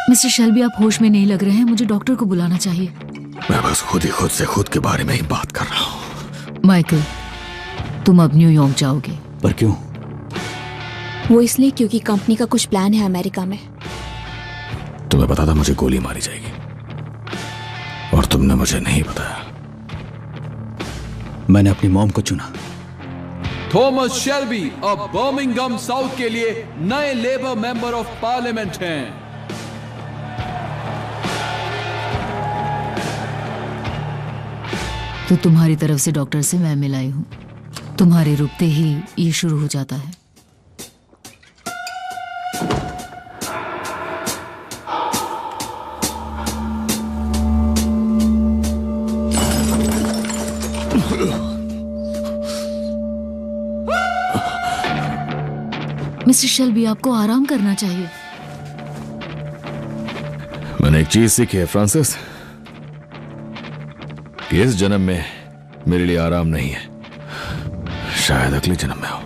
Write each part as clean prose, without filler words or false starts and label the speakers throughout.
Speaker 1: Mister Shelby, आप होश में नहीं लग रहे हैं, मुझे डॉक्टर को बुलाना चाहिए।
Speaker 2: मैं बस खुद से खुद के बारे में ही बात कर रहा हूँ।
Speaker 1: माइकल, तुम अब न्यूयॉर्क जाओगे।
Speaker 3: पर क्यों?
Speaker 4: वो इसलिए क्योंकि कंपनी का कुछ प्लान है अमेरिका में।
Speaker 2: तुम्हें पता था मुझे गोली मारी जाएगी और तुमने मुझे नहीं बताया।
Speaker 3: मैंने अपनी मॉम को चुना।
Speaker 5: थॉमस शेल्बी अब बर्मिंघम साउथ के लिए नए लेबर मेंबर ऑफ पार्लियामेंट हैं।
Speaker 1: तो तुम्हारी तरफ से डॉक्टर से मैं मिलाई हूँ। तुम्हारे रुकते ही ये शुरू हो जाता है। मिस्टर शेल्बी, आपको आराम करना चाहिए।
Speaker 2: मैंने एक चीज सीखी है फ्रांसिस, कि इस जन्म में मेरे लिए आराम नहीं है, शायद अगले जन्म में हो।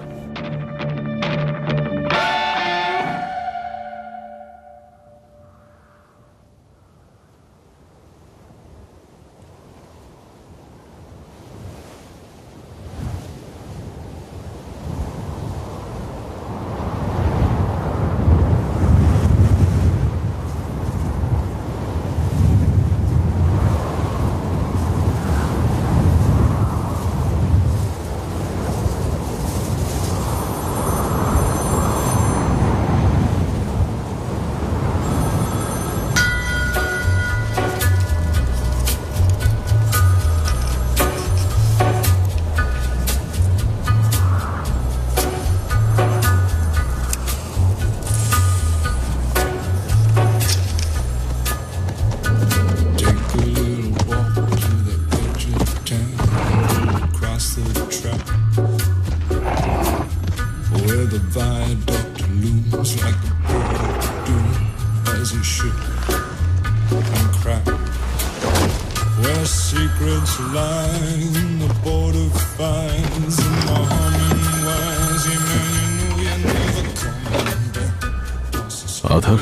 Speaker 2: आथर,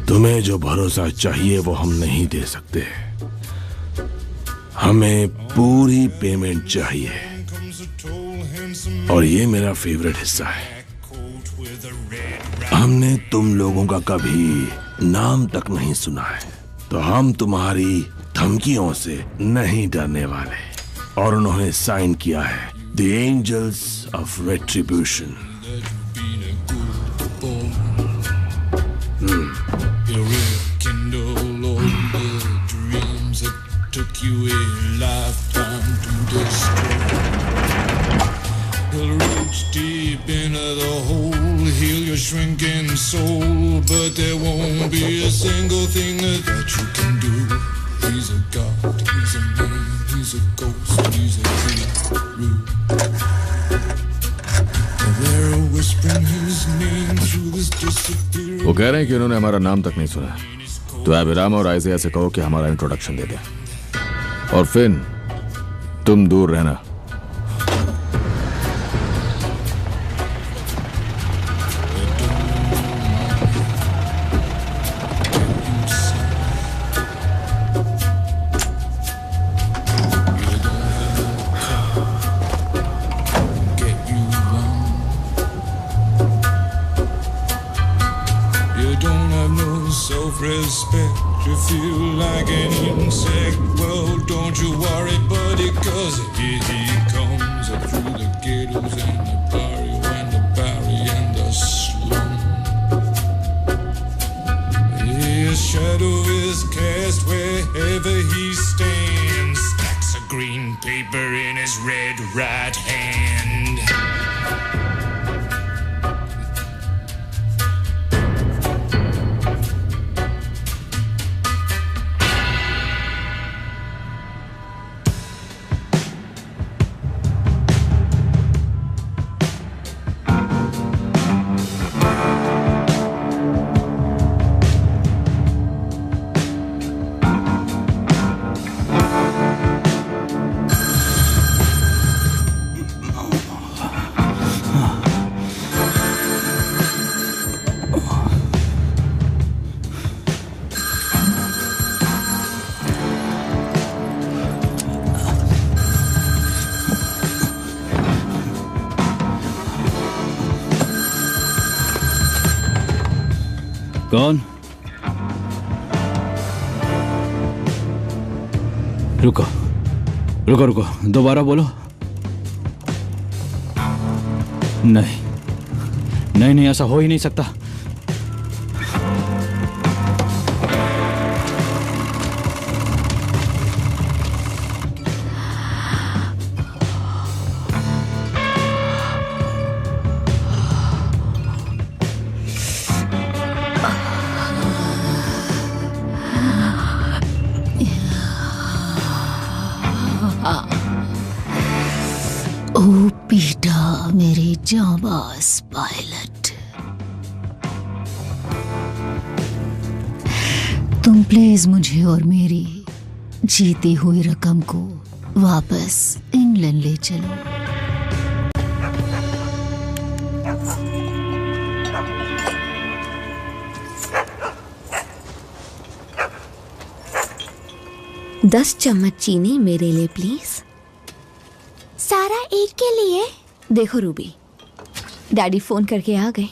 Speaker 2: तुम्हें जो भरोसा चाहिए वो हम नहीं दे सकते। हमें पूरी पेमेंट चाहिए और ये मेरा फेवरेट हिस्सा है। हमने तुम लोगों का कभी नाम तक नहीं सुना है, तो हम तुम्हारी धमकियों से नहीं डरने वाले। और उन्होंने साइन किया है the angels of retribution.
Speaker 6: Shrinking soul, but there won't be a single thing that you can do. He's a god, he's a man, he's a ghost, he's a guru. They're whispering his name through this disappearing.
Speaker 2: वो कह रहे हैं कि उन्होंने हमारा नाम तक नहीं सुना, तो अबिराम और आइज़िया से कहो कि हमारा इंट्रोडक्शन दे दें। और फिन, तुम दूर रहना।
Speaker 6: Self-respect, you feel like an insect. Well, don't you worry, buddy, 'cause here he comes up through the ghettos and the barrio and the barry and the slum. His shadow is cast wherever he stands. Stacks of green paper in his red right hand.
Speaker 3: कौन? रुको रुको रुको, दोबारा बोलो। नहीं नहीं नहीं, ऐसा हो ही नहीं सकता।
Speaker 1: ओ पीटा मेरे जाबाज पायलट, तुम प्लीज मुझे और मेरी जीती हुई रकम को वापस इंग्लैंड ले चलो।
Speaker 4: दस चम्मच चीनी मेरे लिए प्लीज। सारा एक के लिए। देखो रूबी, डैडी फोन करके आ गए।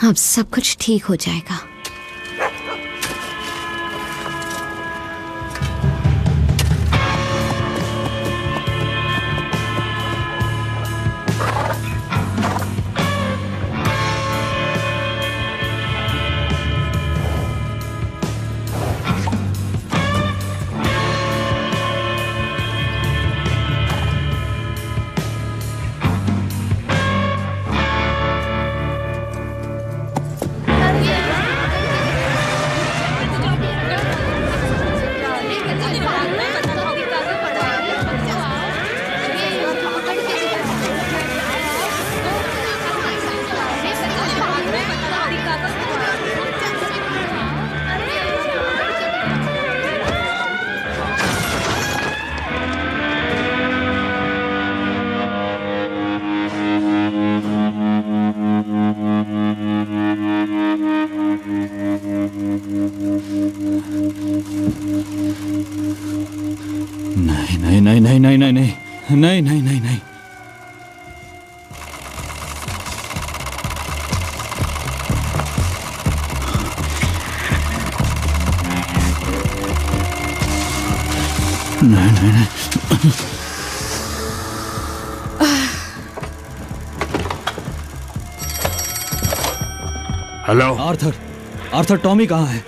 Speaker 4: अब सब कुछ ठीक हो जाएगा।
Speaker 3: नहीं नहीं नहीं नहीं नहीं नहीं नहीं नहीं नहीं नहीं। नहीं नहीं नहीं।
Speaker 2: हेलो
Speaker 3: आर्थर, आर्थर टॉमी कहाँ है?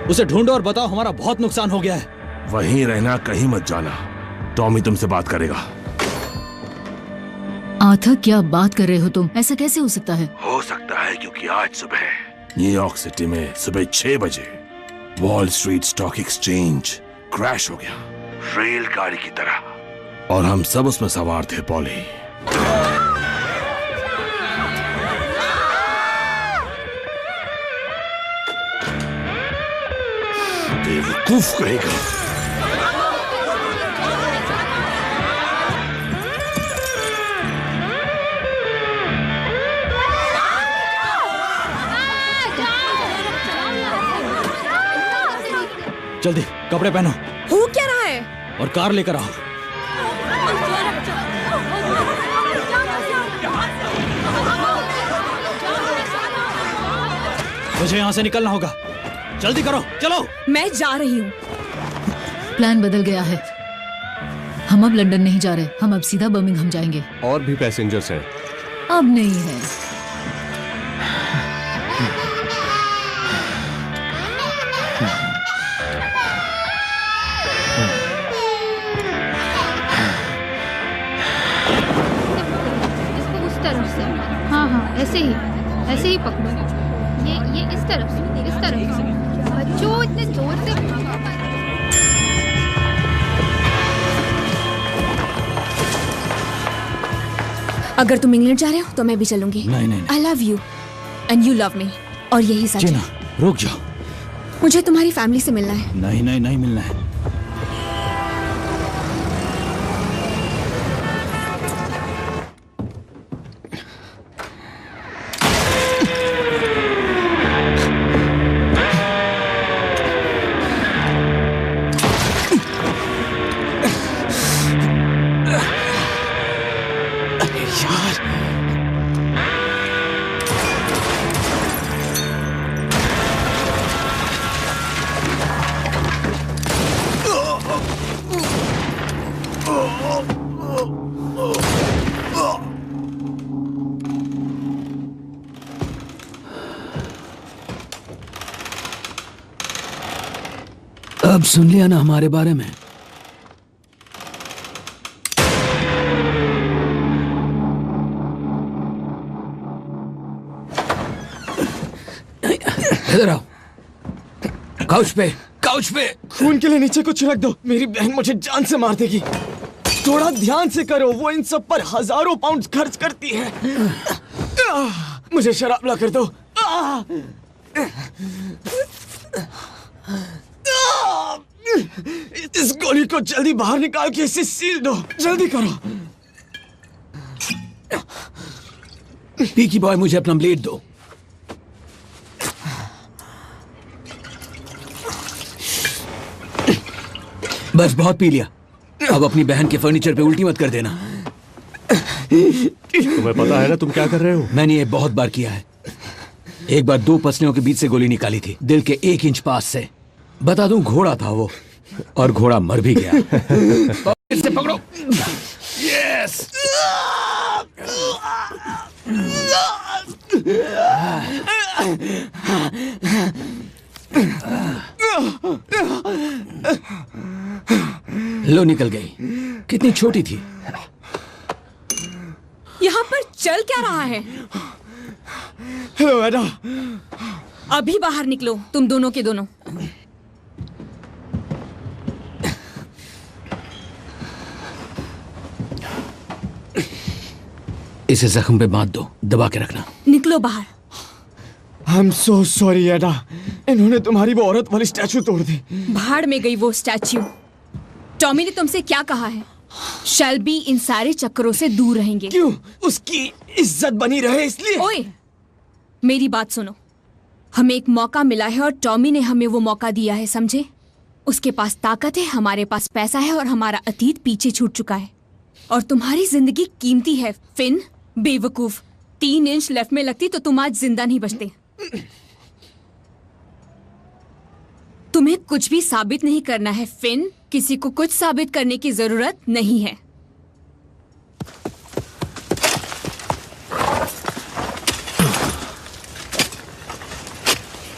Speaker 3: उसे ढूंढो और बताओ हमारा बहुत नुकसान हो गया है।
Speaker 2: वहीं रहना, कहीं मत जाना। टॉमी तुमसे बात करेगा।
Speaker 1: आर्थर क्या बात कर रहे हो तुम? ऐसा कैसे हो सकता है?
Speaker 2: हो सकता है क्योंकि आज सुबह न्यूयॉर्क सिटी में सुबह 6 बजे wall street stock exchange crash हो गया, रेलगाड़ी की तरह, और हम सब उसमें सवार थे। पॉली, बेवकूफ कहेगा।
Speaker 3: जल्दी कपड़े पहनो।
Speaker 4: हो क्या रहा है?
Speaker 3: और कार लेकर आओ। मुझे यहाँ से निकलना होगा, जल्दी करो, चलो।
Speaker 4: मैं जा रही हूँ।
Speaker 1: प्लान बदल गया है। हम अब लंदन नहीं जा रहे, हम अब सीधा बर्मिंघम जाएंगे।
Speaker 7: और भी पैसेंजर्स हैं।
Speaker 1: अब नहीं है।
Speaker 8: इसको उस तरफ से, हाँ हाँ ऐसे ही पकड़ो। ये इस तरफ से। बच्चों इतने जोर से।
Speaker 4: अगर तुम इंग्लैंड जा रहे हो तो मैं भी चलूंगी।
Speaker 3: नहीं नहीं
Speaker 4: I love you and you love me, और यही सच
Speaker 3: जीना,
Speaker 4: है।
Speaker 3: रुक जाओ।
Speaker 4: मुझे तुम्हारी फैमिली से मिलना है।
Speaker 3: नहीं नहीं नहीं मिलना है।
Speaker 5: अब सुन लिया ना हमारे बारे में। इधर आओ। काउच पे, काउच पे।
Speaker 7: खून के लिए नीचे को छिड़क दो, मेरी बहन मुझे जान से मार देगी। थोड़ा ध्यान से करो, वो इन सब पर हजारों पाउंड खर्च करती है। मुझे शराब ला कर दो। इस गोली को जल्दी बाहर निकाल के इसे सील दो, जल्दी करो।
Speaker 5: पीकी बॉय, मुझे अपना ब्लेड दो। बस बहुत पी लिया। अब अपनी बहन के फर्नीचर पे उल्टी मत कर देना।
Speaker 2: तुम्हें पता है ना तुम क्या कर रहे हो?
Speaker 5: मैंने ये बहुत बार किया है। एक बार 2 पसलियों के बीच से गोली निकाली थी, दिल के 1 इंच पास से। बता दूं, घोड़ा था वो, और घोड़ा मर भी गया। इसे पकड़ो। यस। लो, निकल गई। कितनी छोटी थी।
Speaker 9: यहाँ पर चल क्या रहा है?
Speaker 7: हेलो एडा।
Speaker 9: अभी बाहर निकलो, तुम दोनों के दोनों।
Speaker 5: इसे जख्म पे बांध दो, दबा के रखना।
Speaker 9: निकलो बाहर।
Speaker 7: I'm so sorry एडा, इन्होंने तुम्हारी वो औरत वाली स्टैचू तोड़ दी।
Speaker 9: भाड़ में गई वो स्टैच्यू। टॉमी ने तुमसे क्या कहा है? शेल्बी इन सारे चक्करों से दूर रहेंगे।
Speaker 7: क्यों? उसकी इज्जत बनी रहे इसलिए।
Speaker 9: ओए, मेरी बात सुनो। हमें एक मौका मिला है और टॉमी ने हमें वो मौका दिया है, समझे? उसके पास ताकत है, हमारे पास पैसा है और हमारा अतीत पीछे छूट चुका है। और तुम्हारी जिंदगी कीमती है, फिन। बेवकूफ, 3 इंच लेफ्ट में लगती तो तुम आज जिंदा नहीं बचते। तुम्हें कुछ भी साबित नहीं करना है, फिन। किसी को कुछ साबित करने की जरूरत नहीं है।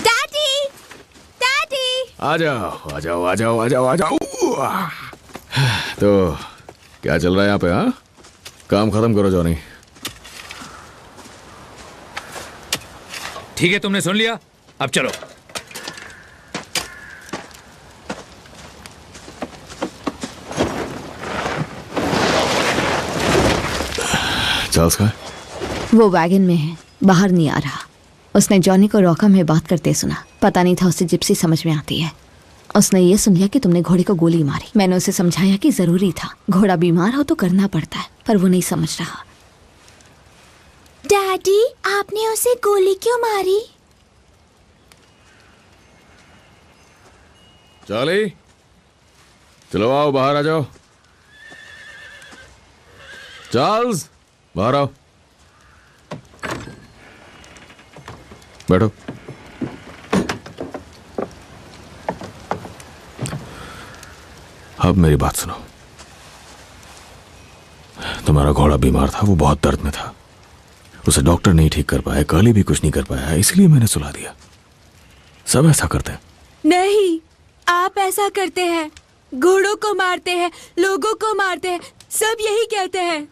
Speaker 9: Daddy, daddy.
Speaker 2: आ जाओ, आ जाओ, आ जाओ, आ जाओ, आ जाओ। तो क्या चल रहा है यहाँ पे? हाँ, काम खत्म करो जॉनी।
Speaker 3: ठीक है, तुमने सुन लिया, अब चलो।
Speaker 2: चार्ल्स का?
Speaker 4: वो वैगन में है, बाहर नहीं आ रहा। उसने जॉनी को रॉका में बात करते सुना। पता नहीं था उसे जिप्सी समझ में आती है। उसने ये सुन लिया कि तुमने घोड़े को गोली मारी। मैंने उसे समझाया कि जरूरी था, घोड़ा बीमार हो तो करना पड़ता है, पर वो नहीं समझ रहा।
Speaker 10: डैडी, आपने उसे गोली क्यों मारी?
Speaker 2: चार्ली, चलो आओ, बाहर आ जाओ। चार्ल्स, बाहर आओ। बैठो। अब मेरी बात सुनो। तुम्हारा घोड़ा बीमार था, वो बहुत दर्द में था। उसे डॉक्टर नहीं ठीक कर पाया, कर्ली भी कुछ नहीं कर पाया, इसलिए मैंने सुला दिया। सब ऐसा करते हैं।
Speaker 9: नहीं, आप ऐसा करते हैं। घोड़ों को मारते हैं, लोगों को मारते हैं, सब यही कहते हैं।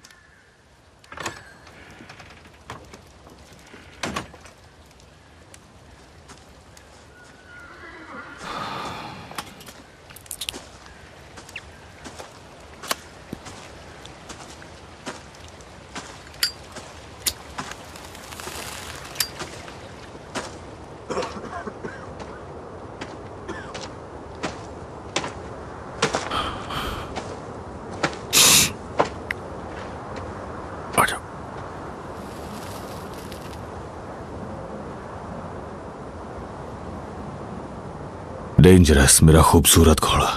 Speaker 2: डेंजरस, मेरा खूबसूरत घोड़ा।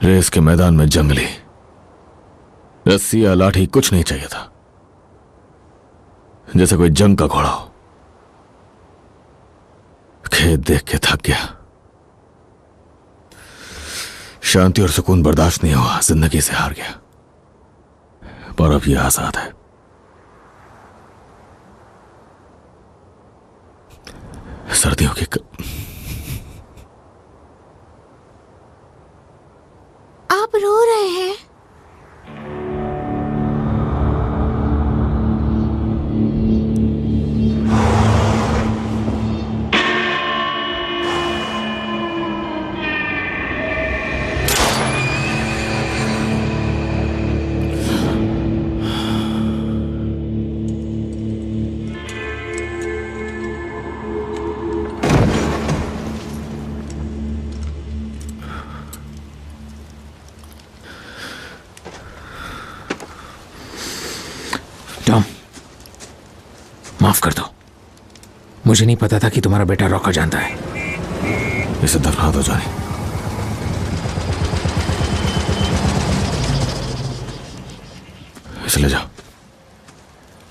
Speaker 2: रेस के मैदान में जंगली, रस्सी या लाठी कुछ नहीं चाहिए था, जैसे कोई जंग का घोड़ा हो। खेत देख के थक गया,
Speaker 11: शांति और सुकून बर्दाश्त नहीं हुआ, जिंदगी से हार गया, पर अब यह आजाद है। सर्दियों की
Speaker 10: आप रो रहे हैं?
Speaker 5: टॉम, माफ कर दो। मुझे नहीं पता था कि तुम्हारा बेटा रॉकर जानता है।
Speaker 11: इसे दफना दो जॉनी। इसे ले जाओ।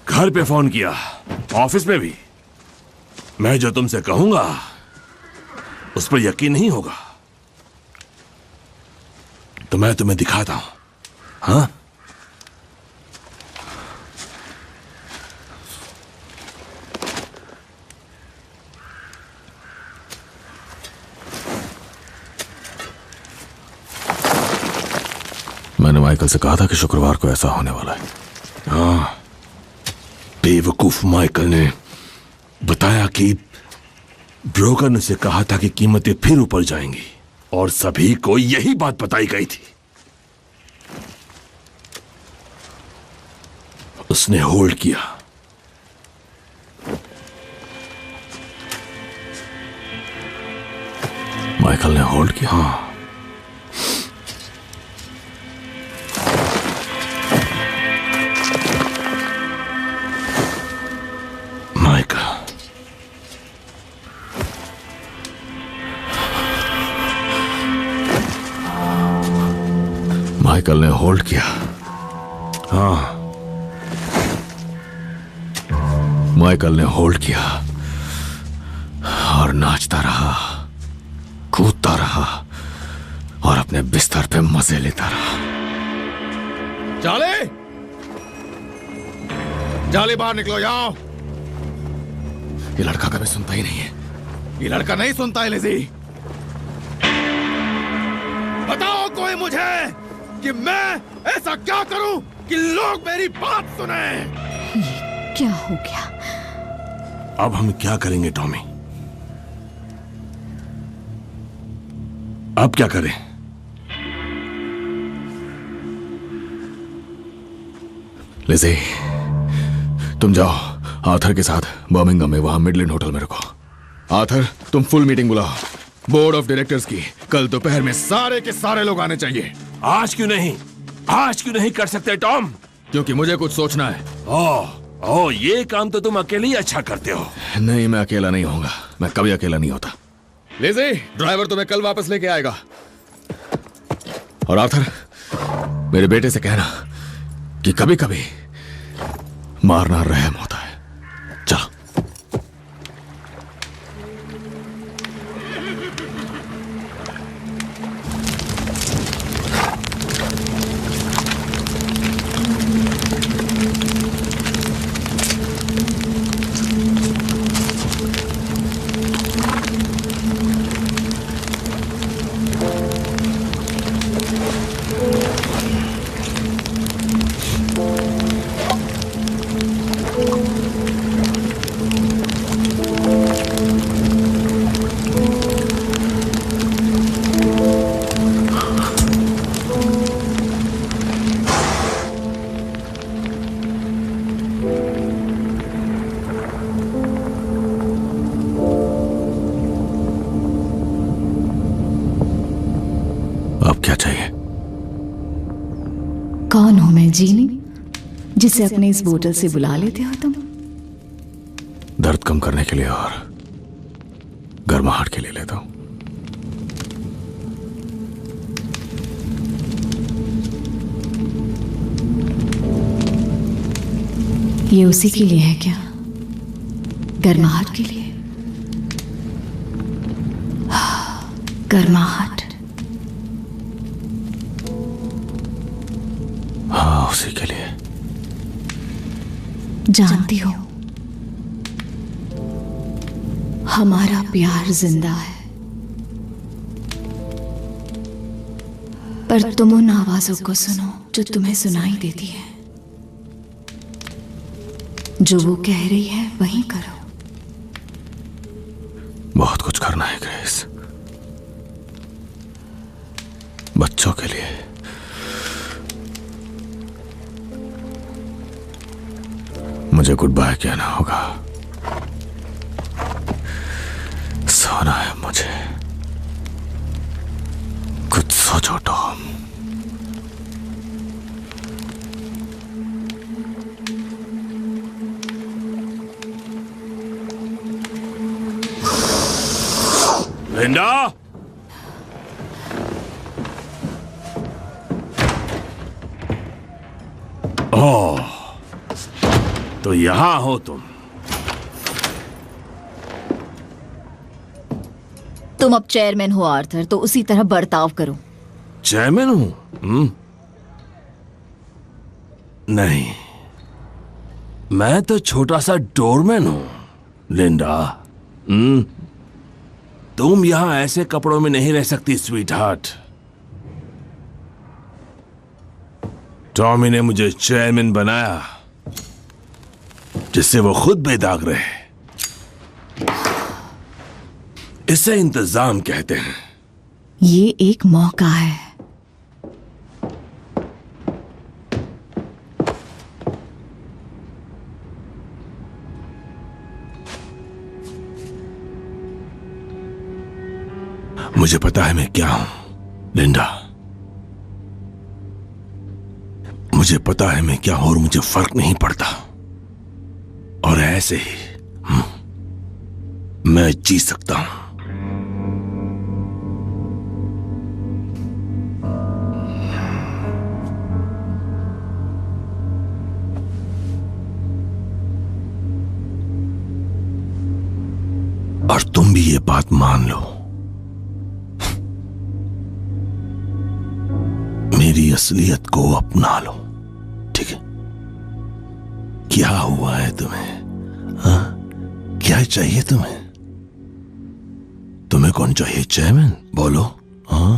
Speaker 2: घर पे फोन किया, ऑफिस में भी। मैं जो तुमसे कहूंगा उस पर यकीन नहीं होगा, तो मैं तुम्हें दिखाता हूं। हाँ,
Speaker 11: मैंने माइकल से कहा था कि शुक्रवार को ऐसा होने वाला है।
Speaker 2: हाँ, बेवकूफ माइकल ने बताया कि ब्रोकर ने उसे कहा था कि कीमतें फिर ऊपर जाएंगी, और सभी को यही बात बताई गई थी। उसने होल्ड किया।
Speaker 11: माइकल ने होल्ड किया?
Speaker 2: हाँ,
Speaker 11: माइकल ने होल्ड किया।
Speaker 2: हाँ,
Speaker 11: माइकल ने होल्ड किया और नाचता रहा, कूदता रहा और अपने बिस्तर पे मजे लेता रहा।
Speaker 12: जाले, जाले बाहर निकलो, जाओ।
Speaker 11: ये लड़का कभी सुनता ही नहीं है।
Speaker 12: ये लड़का नहीं सुनता है लिज़ी। बताओ कोई मुझे कि मैं ऐसा क्या करूं कि लोग मेरी बात सुने।
Speaker 4: क्या हो गया?
Speaker 2: अब हम क्या करेंगे टॉमी? अब क्या करें?
Speaker 11: लिज़ी, तुम जाओ आर्थर के साथ बर्मिंघम में, वहां मिडलैंड होटल में रुको। आर्थर, तुम फुल मीटिंग बुलाओ बोर्ड ऑफ डायरेक्टर्स की। कल दोपहर में सारे के सारे लोग आने चाहिए।
Speaker 2: आज क्यों नहीं? आज क्यों नहीं कर सकते टॉम?
Speaker 11: क्योंकि मुझे कुछ सोचना है।
Speaker 2: ओह, ये काम तो तुम अकेले ही अच्छा करते हो।
Speaker 11: नहीं, मैं अकेला नहीं होऊंगा। मैं कभी अकेला नहीं होता। लिज़ी, ड्राइवर तुम्हें कल वापस लेके आएगा। और आर्थर, मेरे बेटे से कहना कि कभी कभी मारना रहम होता है। चलो। अब क्या चाहिए?
Speaker 1: कौन हूं मैं जीनी, जिसे अपने इस बोतल से बुला लेते हो तुम?
Speaker 11: दर्द कम करने के लिए और गर्माहट के लिए लेता हूं।
Speaker 1: ये उसी के लिए है क्या? गर्माहट के लिए? गर्माहट
Speaker 2: उसी के लिए।
Speaker 4: जानती हो, हमारा प्यार जिंदा है, पर तुम उन आवाजों को सुनो जो तुम्हें सुनाई देती है। जो वो कह रही है वही करो।
Speaker 2: बहुत कुछ करना है ग्रेस, बच्चों के लिए। मुझे गुड बाय कहना होगा। सोना है मुझे। कुछ सोचो टॉम। लिंडा, ओह, तो यहां हो तुम।
Speaker 4: तुम अब चेयरमैन हो आर्थर, तो उसी तरह बर्ताव करो।
Speaker 2: चेयरमैन हूं? नहीं, मैं तो छोटा सा डोरमैन हूं लिंडा। तुम यहां ऐसे कपड़ों में नहीं रह सकती स्वीट हार्ट। टॉमी ने मुझे चेयरमैन बनाया जिससे वो खुद बेदाग रहे। इसे इंतजाम कहते हैं।
Speaker 4: ये एक मौका है।
Speaker 2: मुझे पता है मैं क्या हूं लिंडा। मुझे पता है मैं क्या हूं और मुझे फर्क नहीं पड़ता। और ऐसे ही मैं जी सकता हूं। और तुम भी ये बात मान लो, मेरी असलियत को अपना लो, ठीक है? क्या हुआ है तुम्हें? हाँ? क्या चाहिए तुम्हें? तुम्हें कौन चाहिए चेयरमैन? बोलो। हाँ?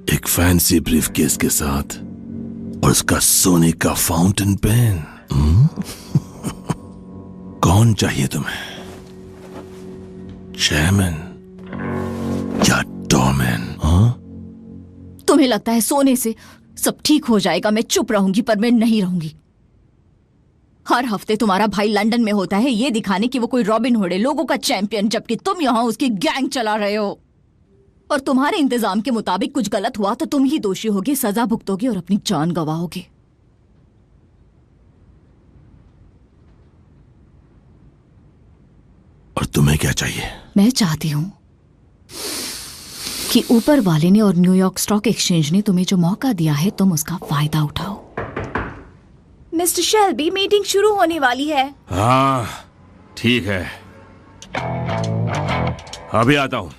Speaker 2: एक फैंसी ब्रीफकेस के साथ और उसका सोने का फाउंटेन पेन। कौन चाहिए तुम्हें? चेयरमैन या डॉर्मैन? हाँ?
Speaker 4: तुम्हें लगता है सोने से सब ठीक हो जाएगा? मैं चुप रहूंगी, पर मैं नहीं रहूंगी। हर हफ्ते तुम्हारा भाई लंदन में होता है ये दिखाने कि वो कोई रॉबिन हुड है, लोगों का चैंपियन, जबकि तुम यहां उसकी गैंग चला रहे हो। और तुम्हारे इंतजाम के मुताबिक कुछ गलत हुआ तो तुम ही दोषी होगे, सजा भुगतोगे और अपनी जान गंवाओगे।
Speaker 2: और तुम्हें क्या चाहिए?
Speaker 4: मैं चाहती हूं कि ऊपर वाले ने और न्यूयॉर्क स्टॉक एक्सचेंज ने तुम्हें जो मौका दिया है, तुम उसका फायदा उठाओ।
Speaker 10: मिस्टर शेल्बी, मीटिंग शुरू होने वाली है।
Speaker 2: हाँ, ठीक है, अभी आता हूं।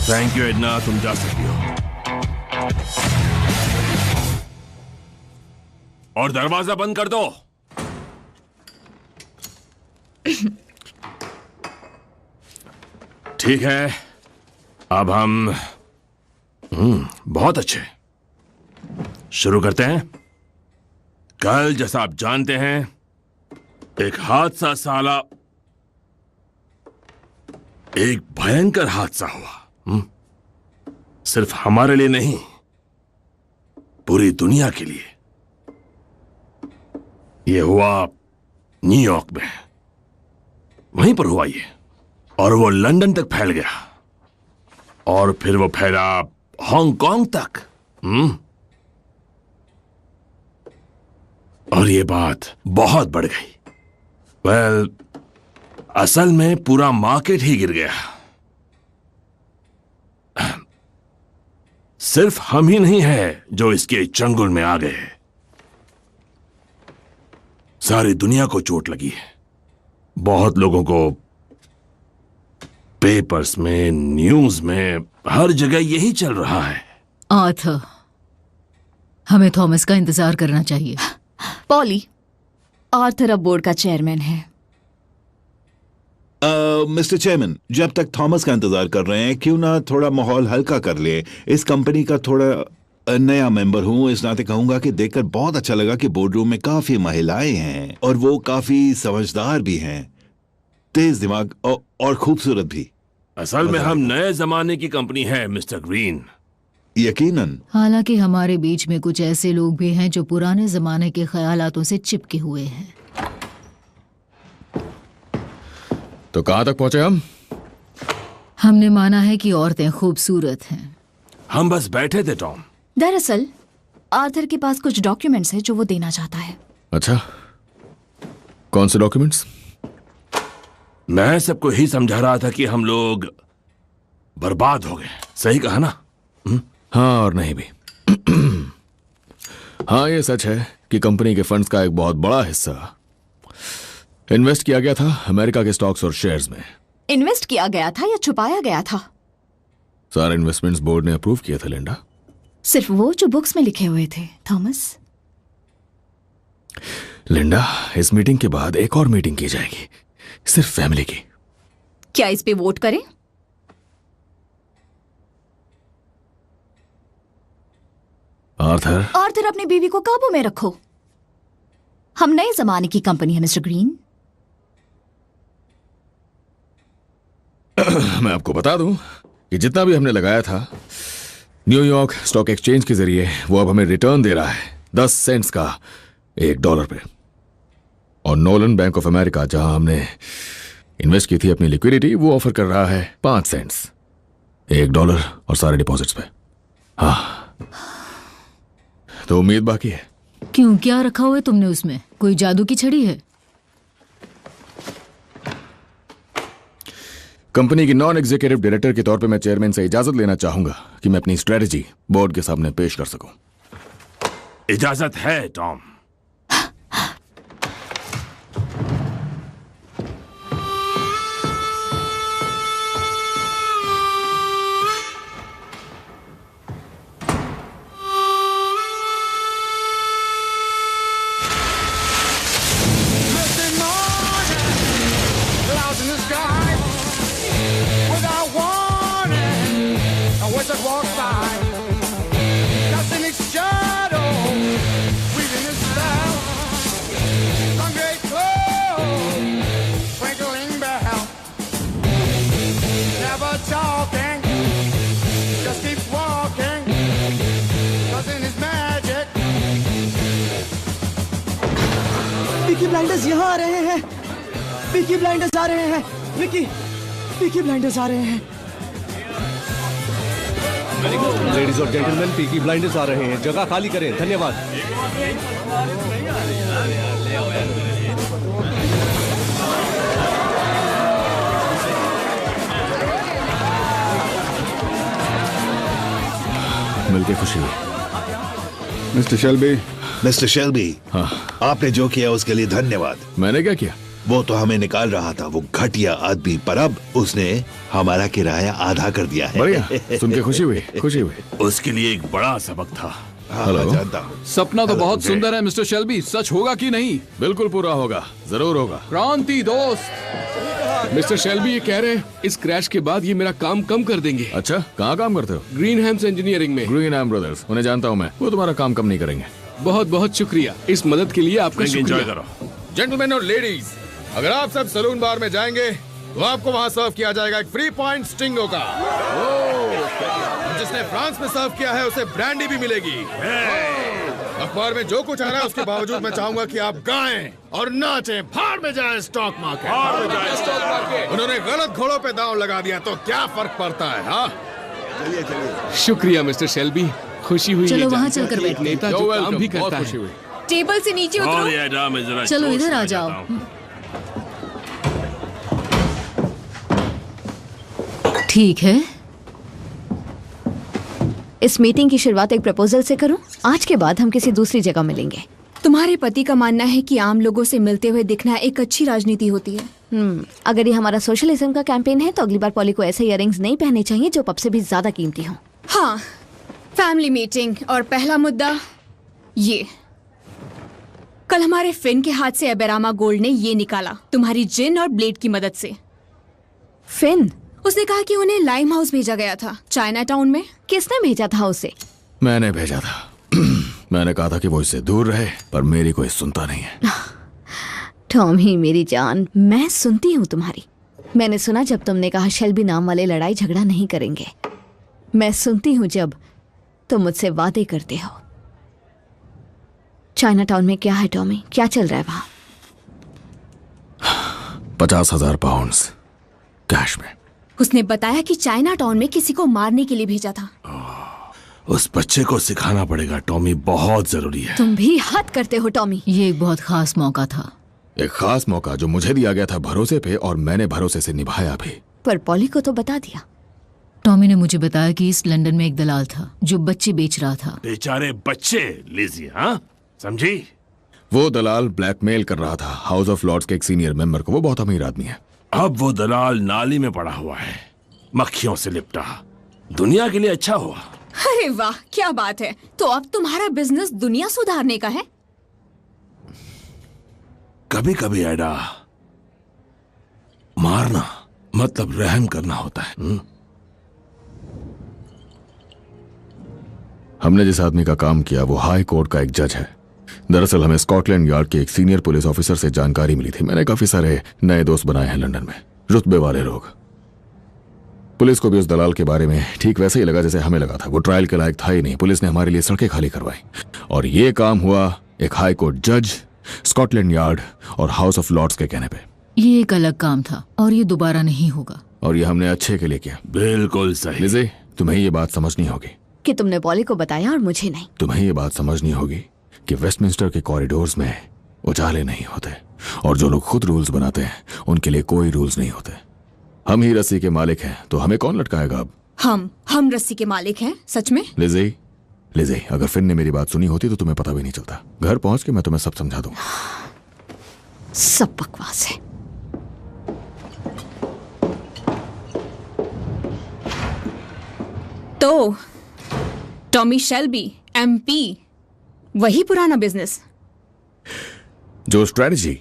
Speaker 2: थैंक यू एडना, तुम जा सकती हो। और दरवाजा बंद कर दो। ठीक है, अब हम बहुत अच्छे, शुरू करते हैं। कल जैसा आप जानते हैं एक हादसा, साला एक भयंकर हादसा हुआ। सिर्फ हमारे लिए नहीं, पूरी दुनिया के लिए। यह हुआ न्यूयॉर्क में, वहीं पर हुआ ये, और वो लंदन तक फैल गया, और फिर वो फैला हांगकांग तक। और ये बात बहुत बढ़ गई। वेल, असल में पूरा मार्केट ही गिर गया। सिर्फ हम ही नहीं है जो इसके चंगुल में आ गए, सारी दुनिया को चोट लगी है। बहुत लोगों को पेपर्स में, न्यूज में, हर जगह यही चल रहा है।
Speaker 1: आर्थर, हमें थॉमस का इंतजार करना चाहिए।
Speaker 10: पॉली, आर्थर अब बोर्ड का चेयरमैन है।
Speaker 12: मिस्टर चेयरमैन, जब तक थॉमस का इंतजार कर रहे हैं, क्यों ना थोड़ा माहौल हल्का कर ले। इस कंपनी का थोड़ा नया मेंबर हूं, इस नाते कहूंगा कि देखकर बहुत अच्छा लगा कि बोर्ड रूम में काफी महिलाएं हैं और वो काफी समझदार भी हैं, तेज दिमाग और खूबसूरत भी।
Speaker 2: असल में हम नए जमाने की कंपनी है मिस्टर ग्रीन।
Speaker 12: यकीनन।
Speaker 1: हालांकि हमारे बीच में कुछ ऐसे लोग भी हैं जो पुराने जमाने के ख्यालातों से चिपके हुए हैं।
Speaker 11: तो कहां तक पहुंचे हम?
Speaker 1: हमने माना है कि औरतें खूबसूरत हैं।
Speaker 2: हम बस बैठे थे टॉम।
Speaker 10: दरअसल आर्थर के पास कुछ डॉक्यूमेंट्स हैं जो वो देना चाहता है।
Speaker 11: अच्छा, कौन से डॉक्यूमेंट्स?
Speaker 2: मैं सबको ही समझा रहा था कि हम लोग बर्बाद हो गए। सही कहा ना?
Speaker 11: हाँ और नहीं भी। हाँ, ये सच है कि कंपनी के फंड्स का एक बहुत बड़ा हिस्सा इन्वेस्ट किया गया था अमेरिका के स्टॉक्स और शेयर्स में।
Speaker 10: इन्वेस्ट किया गया था या छुपाया गया था?
Speaker 11: सारे इन्वेस्टमेंट्स बोर्ड ने अप्रूव किया था लिंडा।
Speaker 10: सिर्फ वो जो बुक्स में लिखे हुए थे, थॉमस।
Speaker 11: लिंडा, इस मीटिंग के बाद एक और मीटिंग की जाएगी, सिर्फ फैमिली की।
Speaker 10: क्या इस पे वोट करें?
Speaker 11: आर्थर,
Speaker 10: आर्थर, अपनी बीवी को काबू में रखो। हम नए जमाने की कंपनी है मिस्टर ग्रीन।
Speaker 11: मैं आपको बता दूं कि जितना भी हमने लगाया था न्यूयॉर्क स्टॉक एक्सचेंज के जरिए, वो अब हमें रिटर्न दे रहा है 10 सेंट्स का $1 पे। और नोलन बैंक ऑफ अमेरिका, जहां हमने इन्वेस्ट की थी अपनी लिक्विडिटी, वो ऑफर कर रहा है 5 सेंट्स, $1 और सारे डिपॉजिट्स पे। हाँ, तो उम्मीद बाकी है।
Speaker 1: क्यों, क्या रखा हुआ है तुमने उसमें? कोई जादू की छड़ी है?
Speaker 11: कंपनी की नॉन एग्जीक्यूटिव डायरेक्टर के तौर पे मैं चेयरमैन से इजाजत लेना चाहूंगा कि मैं अपनी स्ट्रेटजी बोर्ड के सामने पेश कर सकूं।
Speaker 2: इजाजत है टॉम।
Speaker 7: पीकी ब्लाइंडर्स यहाँ आ रहे हैं। पीकी ब्लाइंडर्स आ रहे हैं। विकी, पीकी ब्लाइंडर्स आ रहे हैं।
Speaker 13: लेडीज और जेंटलमैन, पीकी ब्लाइंडर्स आ रहे हैं। जगह खाली करें। धन्यवाद।
Speaker 11: मिलके खुशी हुई।
Speaker 12: मिस्टर शेल्बी,
Speaker 11: हाँ,
Speaker 12: आपने जो किया उसके लिए धन्यवाद।
Speaker 11: मैंने क्या किया?
Speaker 12: वो तो हमें निकाल रहा था, वो घटिया आदमी, पर अब उसने हमारा किराया आधा कर दिया है।
Speaker 11: बढ़िया, सुन के खुशी हुई, खुशी हुई।
Speaker 2: उसके लिए एक बड़ा सबक था।
Speaker 12: हेलो, जानता हूँ।
Speaker 5: सपना तो बहुत सुंदर है मिस्टर शेल्बी, सच होगा कि नहीं?
Speaker 11: बिल्कुल पूरा होगा, जरूर होगा।
Speaker 5: क्रांति दोस्त। मिस्टर शेल्बी ये कह रहे हैं इस क्रैश के बाद ये मेरा काम कम कर देंगे।
Speaker 11: अच्छा, कहाँ काम करते हो?
Speaker 5: ग्रीनहैम्स इंजीनियरिंग में।
Speaker 11: ग्रीनहैम ब्रदर्स, उन्हें जानता हूँ मैं। वो तुम्हारा काम कम नहीं करेंगे।
Speaker 5: बहुत बहुत शुक्रिया इस मदद के लिए, आपका
Speaker 2: एंजॉय
Speaker 5: शुक्रिया।
Speaker 2: करो।
Speaker 11: जेंटलमैन और लेडीज, अगर आप सब सलून बार में जाएंगे तो आपको वहां सर्व किया जाएगा एक फ्री पॉइंट स्टिंगो का। जिसने फ्रांस में सर्व किया है उसे ब्रांडी भी मिलेगी। अखबार में जो कुछ आ रहा है उसके बावजूद मैं चाहूंगा कि आप गाएं और नाचें। फाड़ में जाए स्टॉक मार्केट। उन्होंने गलत घोड़ों पे दांव लगा दिया तो क्या फर्क पड़ता है? हाँ,
Speaker 12: चलिए चलिए।
Speaker 5: शुक्रिया मिस्टर शेल्बी, खुशी हुई।
Speaker 1: चलो
Speaker 5: ये
Speaker 1: वहाँ
Speaker 5: जानकर
Speaker 1: चलकर
Speaker 5: कि एक
Speaker 1: बैठते हैं।
Speaker 5: नेता जो काम भी करता है।
Speaker 11: खुशी हुई।
Speaker 9: टेबल से नीचे
Speaker 2: और
Speaker 9: उतरो।
Speaker 2: एडा मैं जरा
Speaker 1: चलो
Speaker 2: जोश
Speaker 1: इधर आ
Speaker 2: में
Speaker 1: जाओ।
Speaker 2: जाता हूं।
Speaker 1: ठीक है,
Speaker 4: इस मीटिंग की शुरुआत एक प्रपोजल से करूं? आज के बाद हम किसी दूसरी जगह मिलेंगे।
Speaker 9: तुम्हारे पति का मानना है कि आम लोगों से मिलते हुए दिखना एक अच्छी राजनीति होती है।
Speaker 4: अगर ये हमारा सोशलिज्म का कैंपेन है तो अगली बार पॉली को ऐसे इयररिंग्स नहीं पहनने चाहिए जो पब से भी ज्यादा कीमती हो।
Speaker 9: हाँ, फैमिली मीटिंग और पहला मुद्दा ये। कल हमारे फिन के हाथ से एबेरामा गोल्ड ने ये निकाला तुम्हारी जिन और ब्लेड की मदद से।
Speaker 4: फिन?
Speaker 9: उसने कहा कि उन्हें लाइम हाउस भेजा गया था चाइना टाउन में।
Speaker 4: किसने भेजा था उसे?
Speaker 11: मैंने भेजा था। मैंने कहा था कि वो इससे दूर रहे, पर मेरी कोई सुनता नहीं है।
Speaker 4: टॉमी मेरी जान, मैं सुनती हूँ तुम्हारी। मैंने सुना जब तुमने कहा शेल्बी नाम वाले लड़ाई झगड़ा नहीं करेंगे। मैं सुनती हूँ जब तुम मुझसे वादे करते हो। चाइना टाउन में क्या है टॉमी? क्या चल रहा है वहां?
Speaker 11: 50,000 पाउंड्स कैश में।
Speaker 9: उसने बताया कि चाइना टाउन में किसी को मारने के लिए भेजा था।
Speaker 2: उस बच्चे को सिखाना पड़ेगा टॉमी, बहुत जरूरी है।
Speaker 4: तुम भी हद करते हो टॉमी।
Speaker 1: ये एक बहुत खास मौका था।
Speaker 11: एक खास मौका जो मुझे दिया गया था भरोसे पे, और मैंने भरोसे से निभाया भी।
Speaker 4: पर पॉली को तो बता दिया।
Speaker 1: टॉमी ने मुझे बताया कि इस लंदन में एक दलाल था जो बच्चे बेच रहा था।
Speaker 2: बेचारे बच्चे लिजी, हाँ समझी?
Speaker 11: वो दलाल ब्लैकमेल कर रहा था हाउस ऑफ लॉर्ड्स के एक सीनियर मेंबर को। वो बहुत अमीर आदमी है।
Speaker 2: अब वो दलाल नाली में पड़ा हुआ है, मक्खियों से लिपटा। दुनिया के लिए अच्छा हुआ।
Speaker 9: अरे वाह, क्या बात है। तो अब तुम्हारा बिजनेस दुनिया सुधारने का है।
Speaker 2: कभी कभी एडा, मारना मतलब रहम करना होता है।
Speaker 11: हमने जिस आदमी का काम किया वो हाई कोर्ट का एक जज है। दरअसल हमें स्कॉटलैंड यार्ड के एक सीनियर पुलिस ऑफिसर से जानकारी मिली थी। मैंने काफी सारे नए दोस्त बनाए हैं लंदन में, रुतबे वाले लोग। पुलिस को भी उस दलाल के बारे में ठीक वैसे ही लगा जैसे हमें लगा था। वो ट्रायल के लायक था ही नहीं। पुलिस ने हमारे लिए सड़कें खाली करवाई, और ये काम हुआ एक हाई कोर्ट जज, स्कॉटलैंड यार्ड और हाउस ऑफ लॉर्ड्स के कहने पे।
Speaker 1: ये एक अलग काम था और ये दोबारा नहीं होगा।
Speaker 11: और ये हमने अच्छे के लिए किया।
Speaker 2: बिल्कुल सही।
Speaker 11: लिज़ी, तुम्हें ये बात समझनी होगी
Speaker 4: कि तुमने पॉली को बताया और मुझे नहीं।
Speaker 11: तुम्हें ये बात समझनी होगी कि वेस्टमिंस्टर के कॉरिडोर्स में उजाले नहीं होते, और जो लोग खुद रूल्स बनाते हैं उनके लिए कोई रूल्स नहीं होते। हम ही रस्सी के मालिक हैं, तो हमें कौन लटकाएगा अब?
Speaker 9: हम रस्सी के मालिक हैं, सच में।
Speaker 11: लिज़ी, अगर फिन ने मेरी बात सुनी होती तो तुम्हें पता भी नहीं चलता। घर पहुंच के मैं तुम्हें सब समझा दूं।
Speaker 4: सब बकवास है।
Speaker 9: तो टॉमी शेल्बी MP, वही पुराना बिजनेस।
Speaker 11: जो स्ट्रेटजी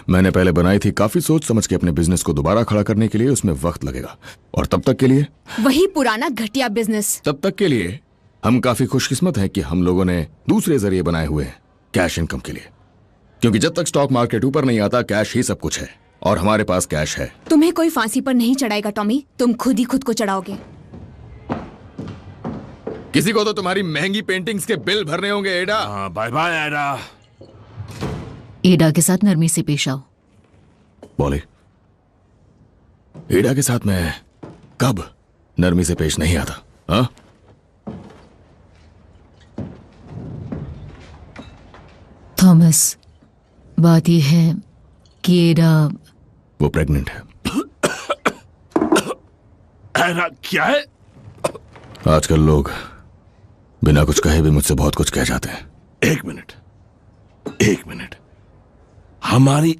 Speaker 11: मैंने पहले बनाई थी काफी सोच समझ के अपने बिजनेस को दोबारा खड़ा करने के लिए, उसमें वक्त लगेगा। और तब तक के लिए
Speaker 9: वही पुराना घटिया बिजनेस।
Speaker 11: तब तक के लिए हम काफी खुशकिस्मत हैं कि हम लोगों ने दूसरे जरिए बनाए हुए हैं कैश इनकम के लिए। क्योंकि जब तक स्टॉक मार्केट ऊपर नहीं आता, कैश ही सब कुछ है, और हमारे पास कैश है।
Speaker 9: तुम्हें कोई फांसी पर नहीं चढ़ाएगा टॉमी, तुम खुद ही खुद को चढ़ाओगे।
Speaker 11: किसी को तो तुम्हारी महंगी पेंटिंग्स के बिल भरने होंगे एडा।
Speaker 2: बाय बाय एडा।
Speaker 1: एडा के साथ नरमी से पेश आओ।
Speaker 11: बोले, एडा के साथ मैं कब नरमी से पेश नहीं आता? हाँ,
Speaker 1: थॉमस, बात यह है कि एडा
Speaker 11: वो प्रेग्नेंट है।
Speaker 2: एडा क्या है?
Speaker 11: आजकल लोग बिना कुछ कहे भी मुझसे बहुत कुछ कह जाते हैं।
Speaker 2: एक मिनट, हमारी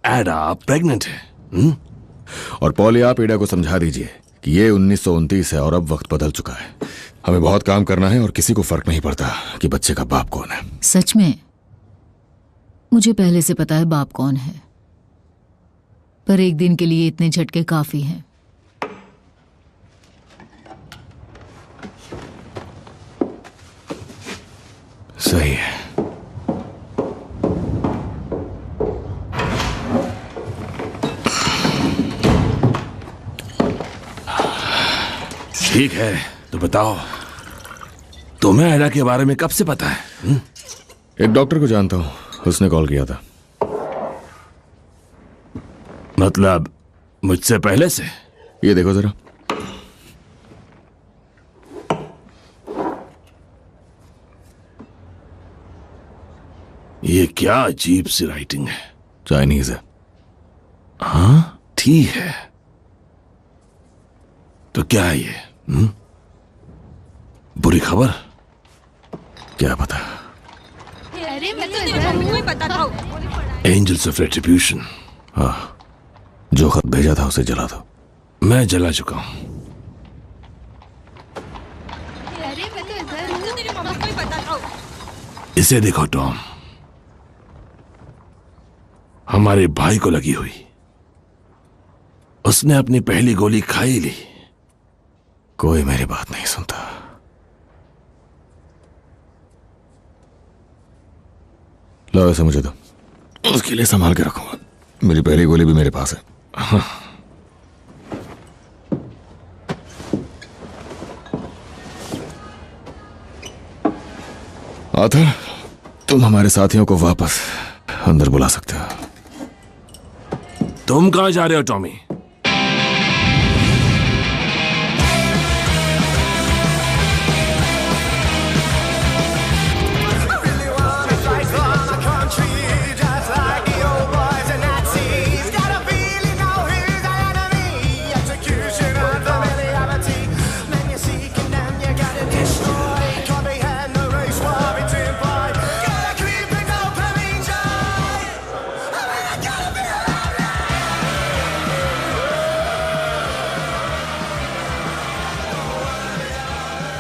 Speaker 2: एडा प्रेग्नेंट है?
Speaker 11: और पॉली, आप एडा को समझा दीजिए कि ये 1929 है और अब वक्त बदल चुका है। हमें बहुत काम करना है और किसी को फर्क नहीं पड़ता कि बच्चे का बाप कौन है।
Speaker 1: सच में मुझे पहले से पता है बाप कौन है, पर एक दिन के लिए इतने झटके काफी हैं।
Speaker 11: सही है।
Speaker 2: ठीक है, तो बताओ, तुम्हें एडा के बारे में कब से पता है?
Speaker 11: एक डॉक्टर को जानता हूं, उसने कॉल किया था।
Speaker 2: मतलब मुझसे पहले से?
Speaker 11: ये देखो जरा।
Speaker 2: ये क्या अजीब सी राइटिंग है।
Speaker 11: चाइनीज है।
Speaker 2: हाँ ठीक है, तो क्या है ये? बुरी खबर?
Speaker 11: क्या पता।
Speaker 8: अरे मैं तो इधर हूँ, पता था।
Speaker 2: Angels of retribution.
Speaker 11: हाँ, जो खत भेजा था उसे जला दो।
Speaker 2: मैं जला चुका हूं।
Speaker 8: अरे मैं तो इधर हूँ, तेरी मम्मी को ही पता था।
Speaker 2: इसे देखो टॉम, हमारे भाई को लगी हुई। उसने अपनी पहली गोली खाई ली।
Speaker 11: कोई मेरी बात नहीं सुनता। लो इसे मुझे दो, उसके लिए संभाल के रखूंगा। मेरी पहली गोली भी मेरे पास है। हाँ। आर्थर, तुम हमारे साथियों को वापस अंदर बुला सकते हो।
Speaker 2: तुम कहां जा रहे हो टॉमी?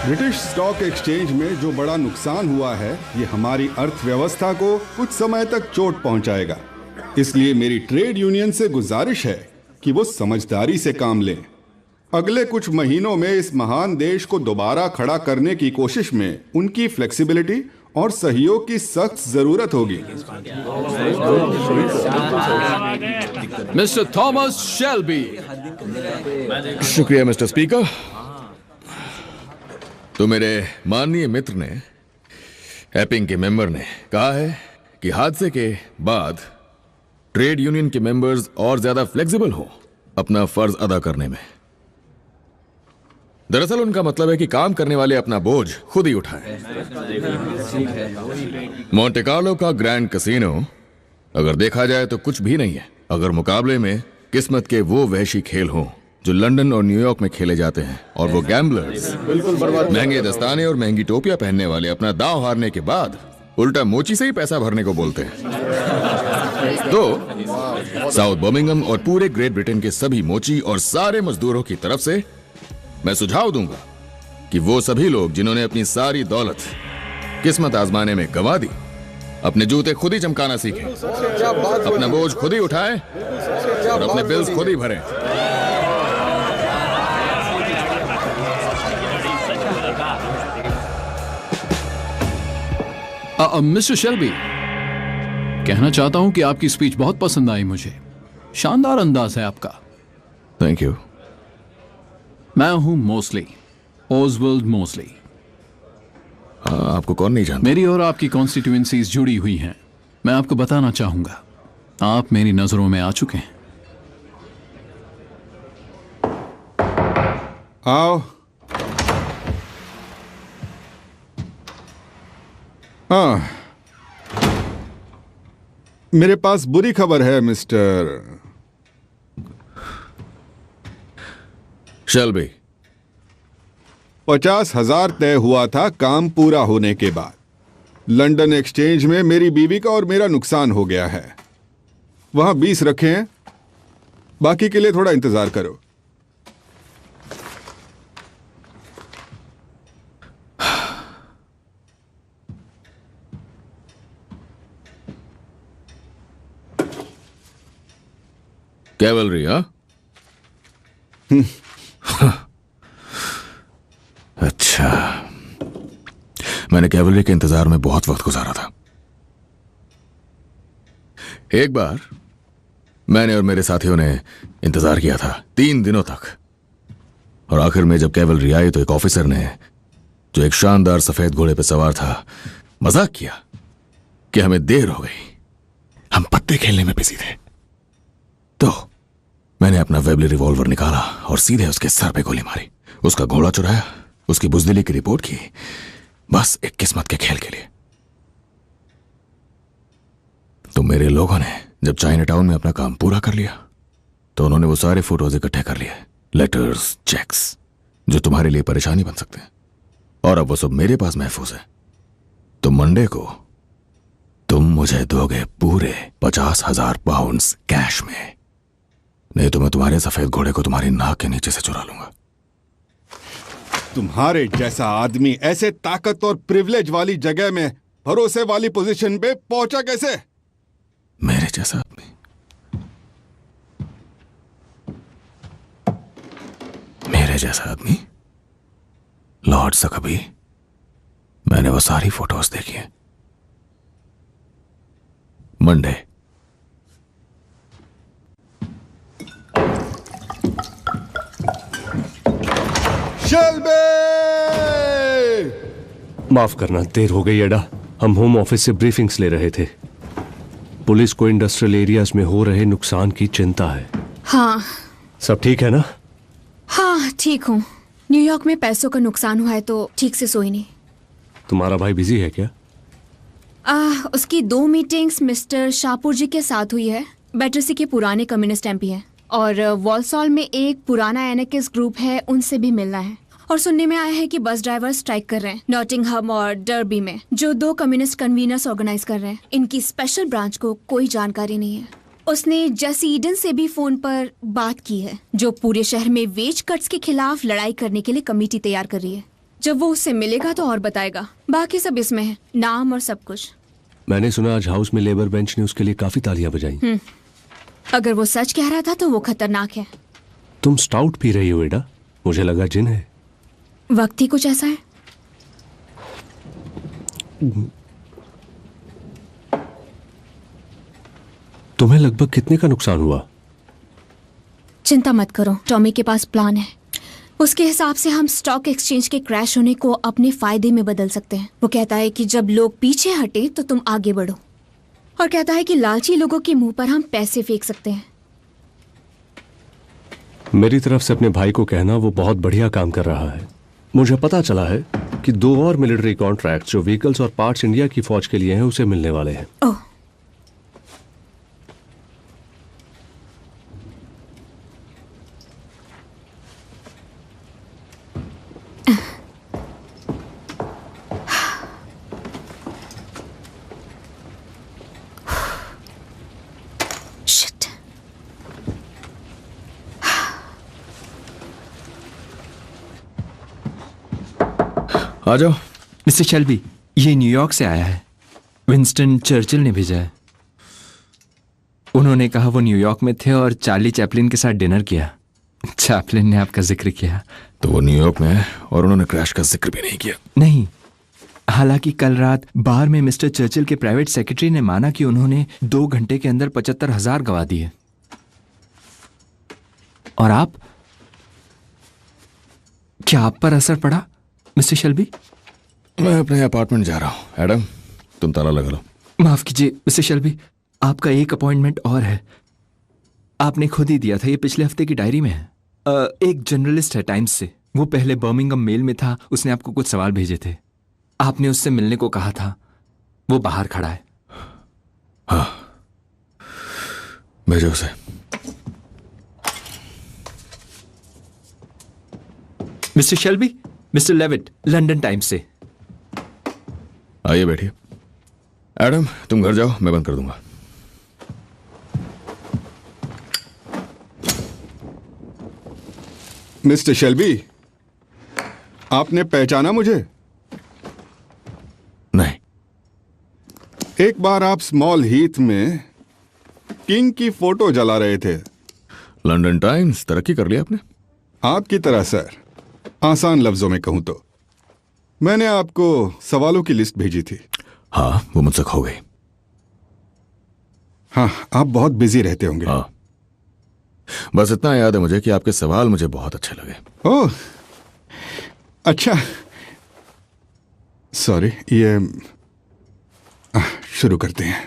Speaker 14: ब्रिटिश स्टॉक एक्सचेंज में जो बड़ा नुकसान हुआ है, ये हमारी अर्थव्यवस्था को कुछ समय तक चोट पहुंचाएगा। इसलिए मेरी ट्रेड यूनियन से गुजारिश है कि वो समझदारी से काम लें। अगले कुछ महीनों में इस महान देश को दोबारा खड़ा करने की कोशिश में उनकी फ्लेक्सिबिलिटी और सहयोग की सख्त जरूरत होगी।
Speaker 5: Mister Thomas Shelby.
Speaker 11: शुक्रिया मिस्टर स्पीकर। तो मेरे माननीय मित्र ने, एपिंग के मेंबर ने कहा है कि हादसे के बाद ट्रेड यूनियन के मेंबर्स और ज्यादा फ्लेक्सिबल हो अपना फर्ज अदा करने में। दरअसल उनका मतलब है कि काम करने वाले अपना बोझ खुद ही उठाएं। मोंटे कार्लो का ग्रैंड कैसीनो अगर देखा जाए तो कुछ भी नहीं है, अगर मुकाबले में किस्मत के वो वहशी खेल हों जो लंदन और न्यूयॉर्क में खेले जाते हैं, और वो गैम्बलर्स महंगे दस्ताने और महंगी टोपियां पहनने वाले अपना दांव हारने के बाद उल्टा मोची से ही पैसा भरने को बोलते हैं। तो साउथ बर्मिंघम और पूरे ग्रेट ब्रिटेन के सभी मोची और सारे मजदूरों की तरफ से मैं सुझाव दूंगा कि वो सभी लोग जिन्होंने अपनी सारी दौलत किस्मत आजमाने में गंवा दी, अपने जूते खुद ही चमकाना सीखें, अपना बोझ खुद ही उठाएं और अपने बिल्स खुद ही भरें।
Speaker 3: मिस्टर शेल्बी, कहना चाहता हूं कि आपकी स्पीच बहुत पसंद आई मुझे। शानदार अंदाज है आपका।
Speaker 11: Thank you.
Speaker 3: मैं हूं मोस्ली, ओसवाल्ड मोस्ली।
Speaker 11: आपको कौन नहीं जानता?
Speaker 3: मेरी और आपकी कॉन्स्टिट्यूएंसीज जुड़ी हुई हैं। मैं आपको बताना चाहूंगा, आप मेरी नजरों में आ चुके हैं।
Speaker 14: आओ। हाँ, मेरे पास बुरी खबर है मिस्टर
Speaker 11: शेल्बी।
Speaker 14: 50,000 तय हुआ था काम पूरा होने के बाद। लंदन एक्सचेंज में मेरी बीवी का और मेरा नुकसान हो गया है। वहां 20 रखे हैं, बाकी के लिए थोड़ा इंतजार करो।
Speaker 11: कैवलरी? अच्छा, मैंने कैवलरी के इंतजार में बहुत वक्त गुजारा था। एक बार मैंने और मेरे साथियों ने इंतजार किया था 3 दिनों तक, और आखिर में जब कैवलरी आई तो एक ऑफिसर ने, जो एक शानदार सफेद घोड़े पर सवार था, मजाक किया कि हमें देर हो गई, हम पत्ते खेलने में बिजी थे। तो मैंने अपना वेबली रिवॉल्वर निकाला और सीधे उसके सर पे गोली मारी। उसका घोड़ा चुराया, उसकी बुजदिली की रिपोर्ट की, बस एक किस्मत के खेल के लिए। तो मेरे लोगों ने जब चाइना टाउन में अपना काम पूरा कर लिया तो उन्होंने वो सारे फोटोज इकट्ठे कर लिए, लेटर्स, चेक्स, जो तुम्हारे लिए परेशानी बन सकते हैं, और अब वो सब मेरे पास महफूज है। तो मंडे को तुम मुझे दोगे पूरे 50,000 पाउंड्स कैश में, नहीं तो मैं तुम्हारे सफेद घोड़े को तुम्हारी नाक के नीचे से चुरा लूंगा।
Speaker 14: तुम्हारे जैसा आदमी ऐसे ताकत और प्रिविलेज वाली जगह में भरोसे वाली पोजीशन पे पहुंचा कैसे?
Speaker 11: मेरे जैसा आदमी? मेरे जैसा आदमी? लॉर्ड सकबी, मैंने वो सारी फोटोज देखी हैं। मंडे।
Speaker 14: शेल्बी!
Speaker 13: माफ करना, देर हो गई एडा। हम होम ऑफिस से ब्रीफिंग्स ले रहे थे। पुलिस को इंडस्ट्रियल एरियाज में हो रहे नुकसान की चिंता है।
Speaker 9: हाँ।
Speaker 13: सब ठीक है ना?
Speaker 9: हाँ ठीक हूँ। न्यूयॉर्क में पैसों का नुकसान हुआ है तो ठीक से सोई नहीं।
Speaker 13: तुम्हारा भाई बिजी है क्या?
Speaker 9: उसकी 2 मीटिंग्स मिस्टर शाहपुर जी के साथ हुई है। बैटरसी के पुराने कम्युनिस्ट एमपी हैं, और वॉलसॉल में एक पुराना एनार्किस्ट ग्रुप है, उनसे भी मिलना है। और सुनने में आया है कि बस ड्राइवर स्ट्राइक कर रहे हैं नॉटिंघम और डर्बी में, जो 2 कम्युनिस्ट कन्वीनर्स ऑर्गेनाइज कर रहे हैं। इनकी स्पेशल ब्रांच को कोई जानकारी नहीं है। उसने जेसी ईडन से भी फोन पर बात की है, जो पूरे शहर में वेज कट्स के खिलाफ लड़ाई करने के लिए कमेटी तैयार कर रही है। जब वो उससे मिलेगा तो और बताएगा। बाकी सब इसमें है, नाम और सब कुछ।
Speaker 13: मैंने सुना आज हाउस में लेबर बेंच ने उसके लिए काफी तालियां बजाई।
Speaker 9: अगर वो सच कह रहा था तो वो खतरनाक है।
Speaker 13: तुम स्टाउट पी रही हो एडा? मुझे लगा जिन है।
Speaker 9: वक्त ही कुछ ऐसा है।
Speaker 13: तुम्हें लगभग कितने का नुकसान हुआ?
Speaker 9: चिंता मत करो, टॉमी के पास प्लान है। उसके हिसाब से हम स्टॉक एक्सचेंज के क्रैश होने को अपने फायदे में बदल सकते हैं। वो कहता है कि जब लोग पीछे हटे तो तुम आगे बढ़ो, और कहता है कि लालची लोगों के मुंह पर हम पैसे फेंक सकते हैं।
Speaker 13: मेरी तरफ से अपने भाई को कहना वो बहुत बढ़िया काम कर रहा है। मुझे पता चला है कि 2 और मिलिट्री कॉन्ट्रैक्ट जो व्हीकल्स और पार्ट्स इंडिया की फौज के लिए हैं उसे मिलने वाले हैं।
Speaker 9: ओह,
Speaker 11: आ जाओ।
Speaker 15: मिस्टर शेल्बी, ये न्यूयॉर्क से आया है। विंस्टन चर्चिल ने भेजा है। उन्होंने कहा वो न्यूयॉर्क में थे और चार्ली चैपलिन के साथ डिनर किया। चैपलिन ने आपका जिक्र किया।
Speaker 11: तो वो न्यूयॉर्क में है और उन्होंने क्रैश का जिक्र भी नहीं किया?
Speaker 15: नहीं, हालांकि कल रात बार में मिस्टर चर्चिल के प्राइवेट सेक्रेटरी ने माना कि उन्होंने 2 घंटे के अंदर 75,000 गंवा दिए। और आप, क्या आप पर असर पड़ा मिस्टर शेल्बी?
Speaker 11: मैं अपने अपार्टमेंट जा रहा हूं। एडम, तुम ताला लगा लो।
Speaker 15: माफ कीजिए मिस्टर शेल्बी, आपका एक अपॉइंटमेंट और है। आपने खुद ही दिया था, ये पिछले हफ्ते की डायरी में है। एक जर्नलिस्ट है टाइम्स से, वो पहले बर्मिंघम मेल में था। उसने आपको कुछ सवाल भेजे थे, आपने उससे मिलने को कहा था। वो बाहर खड़ा है।
Speaker 11: हाँ, भेजो उसे।
Speaker 15: Mister Shelby, mister Levitt, London Times से।
Speaker 11: आइए बैठिए। एडम, तुम घर जाओ, मैं बंद कर दूंगा।
Speaker 14: मिस्टर शेल्बी, आपने पहचाना मुझे?
Speaker 11: नहीं।
Speaker 14: एक बार आप स्मॉल हीथ में किंग की फोटो जला रहे थे।
Speaker 11: लंदन टाइम्स तरक्की कर लिया आपने?
Speaker 14: आपकी तरह सर, आसान लफ्जों में कहूं तो। मैंने आपको सवालों की लिस्ट भेजी थी।
Speaker 11: हाँ, वो मुझसे खो गई।
Speaker 14: हाँ, आप बहुत बिजी रहते होंगे।
Speaker 11: हाँ, बस इतना याद है मुझे कि आपके सवाल मुझे बहुत अच्छे लगे।
Speaker 14: ओह, अच्छा। सॉरी, ये शुरू करते हैं।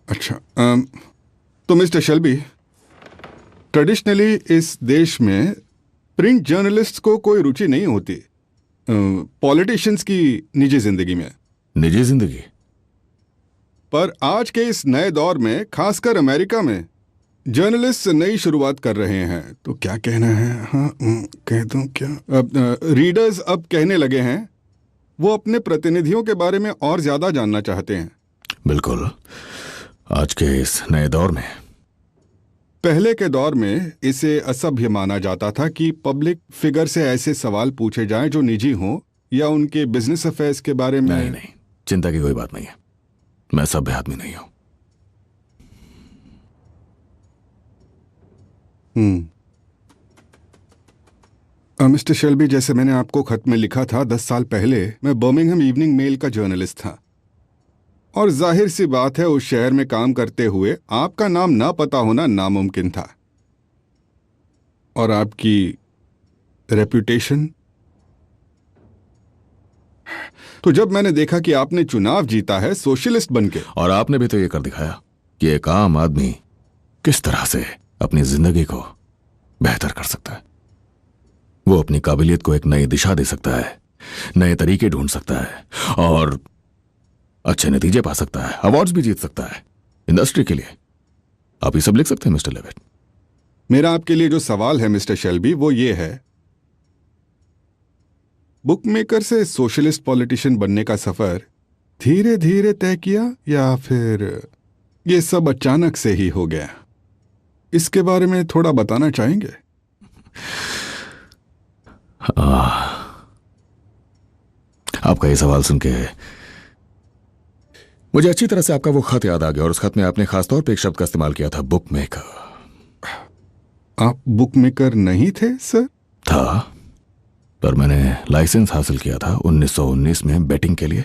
Speaker 14: अच्छा, तो मिस्टर शेल्बी, ट्रेडिशनली इस देश में प्रिंट जर्नलिस्ट को कोई रुचि नहीं होती पॉलिटिशियंस की निजी जिंदगी में।
Speaker 11: निजी जिंदगी?
Speaker 14: पर आज के इस नए दौर में, खासकर अमेरिका में, जर्नलिस्ट नई शुरुआत कर रहे हैं। तो क्या कहना है? हाँ, कह दूं क्या? अब रीडर्स अब कहने लगे हैं वो अपने प्रतिनिधियों के बारे में और ज्यादा जानना चाहते हैं।
Speaker 11: बिल्कुल, आज के इस नए दौर में।
Speaker 14: पहले के दौर में इसे असभ्य माना जाता था कि पब्लिक फिगर से ऐसे सवाल पूछे जाएं जो निजी हों या उनके बिजनेस अफेयर्स के बारे में।
Speaker 11: नहीं, चिंता की कोई बात नहीं है। मैं सभ्य आदमी नहीं हूं।
Speaker 14: मिस्टर शेल्बी, जैसे मैंने आपको खत में लिखा था, 10 साल पहले मैं बर्मिंघम इवनिंग मेल का जर्नलिस्ट था। और जाहिर सी बात है, उस शहर में काम करते हुए आपका नाम ना पता होना नामुमकिन था। और आपकी रेप्यूटेशन। तो जब मैंने देखा कि आपने चुनाव जीता है सोशलिस्ट बनके,
Speaker 11: और आपने भी तो ये कर दिखाया कि एक आम आदमी किस तरह से अपनी जिंदगी को बेहतर कर सकता है। वो अपनी काबिलियत को एक नई दिशा दे सकता है, नए तरीके ढूंढ सकता है और अच्छे नतीजे पा सकता है, अवार्ड्स भी जीत सकता है इंडस्ट्री के लिए। आप ये सब लिख सकते हैं मिस्टर लेविट।
Speaker 14: मेरा आपके लिए जो सवाल है मिस्टर शेल्बी, वो ये है, बुकमेकर से सोशलिस्ट पॉलिटिशियन बनने का सफर धीरे धीरे तय किया या फिर ये सब अचानक से ही हो गया? इसके बारे में थोड़ा बताना चाहेंगे?
Speaker 11: आपका ये सवाल सुन के मुझे अच्छी तरह से आपका वो खत याद आ गया, और उस खत में आपने खासतौर पे एक शब्द का इस्तेमाल किया था, बुकमेकर।
Speaker 14: आप बुकमेकर नहीं थे सर?
Speaker 11: था, पर मैंने लाइसेंस हासिल किया था 1919 में बेटिंग के लिए,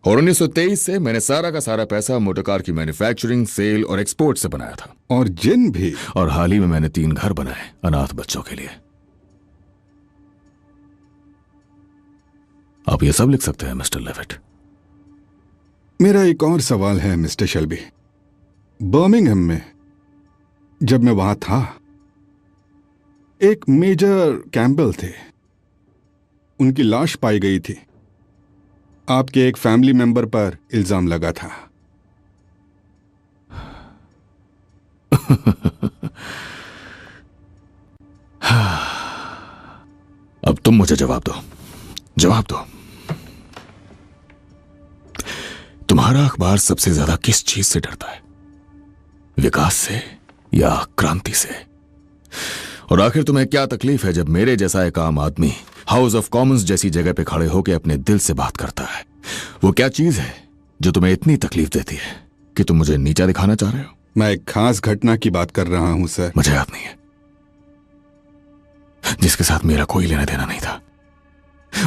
Speaker 11: और 1923 से मैंने सारा का सारा पैसा मोटरकार की मैन्युफैक्चरिंग, सेल और एक्सपोर्ट से बनाया था।
Speaker 14: और जिन भी।
Speaker 11: और हाल ही में मैंने 3 घर बनाए अनाथ बच्चों के लिए। आप ये सब लिख सकते हैं मिस्टर लेविट।
Speaker 14: मेरा एक और सवाल है मिस्टर शेल्बी। बर्मिंघम में जब मैं वहां था, एक मेजर कैम्पबेल थे, उनकी लाश पाई गई थी। आपके एक फैमिली मेंबर पर इल्जाम लगा था।
Speaker 11: अब तुम मुझे जवाब दो, जवाब दो। तुम्हारा अखबार सबसे ज्यादा किस चीज से डरता है? विकास से या क्रांति से? और आखिर तुम्हें क्या तकलीफ है जब मेरे जैसा एक आम आदमी हाउस ऑफ कॉमन्स जैसी जगह पे खड़े होकर अपने दिल से बात करता है? वो क्या चीज है जो तुम्हें इतनी तकलीफ देती है कि तुम मुझे नीचा दिखाना चाह रहे हो?
Speaker 14: मैं एक खास घटना की बात कर रहा हूं सर।
Speaker 11: मुझे याद नहीं है, जिसके साथ मेरा कोई लेना देना नहीं था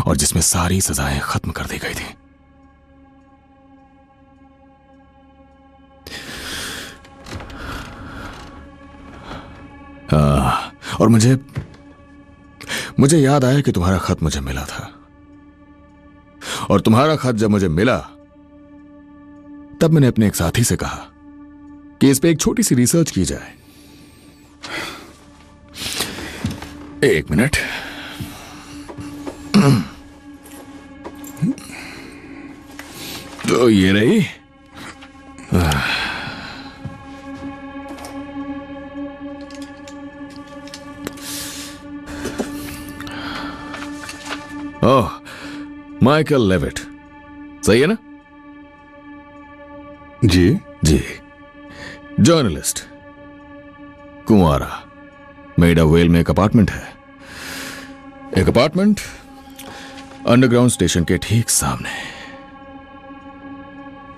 Speaker 11: और जिसमें सारी सजाएं खत्म कर दी गई थी। और मुझे याद आया कि तुम्हारा खत मुझे मिला था, और तुम्हारा खत जब मुझे मिला तब मैंने अपने एक साथी से कहा कि इस पे एक छोटी सी रिसर्च की जाए। एक मिनट। तो ये रही। ओह, माइकल लेविट, सही है ना?
Speaker 14: जी
Speaker 11: जी। जर्नलिस्ट, कुंवारा, मेड वेल में एक अपार्टमेंट है। एक अपार्टमेंट अंडरग्राउंड स्टेशन के ठीक सामने।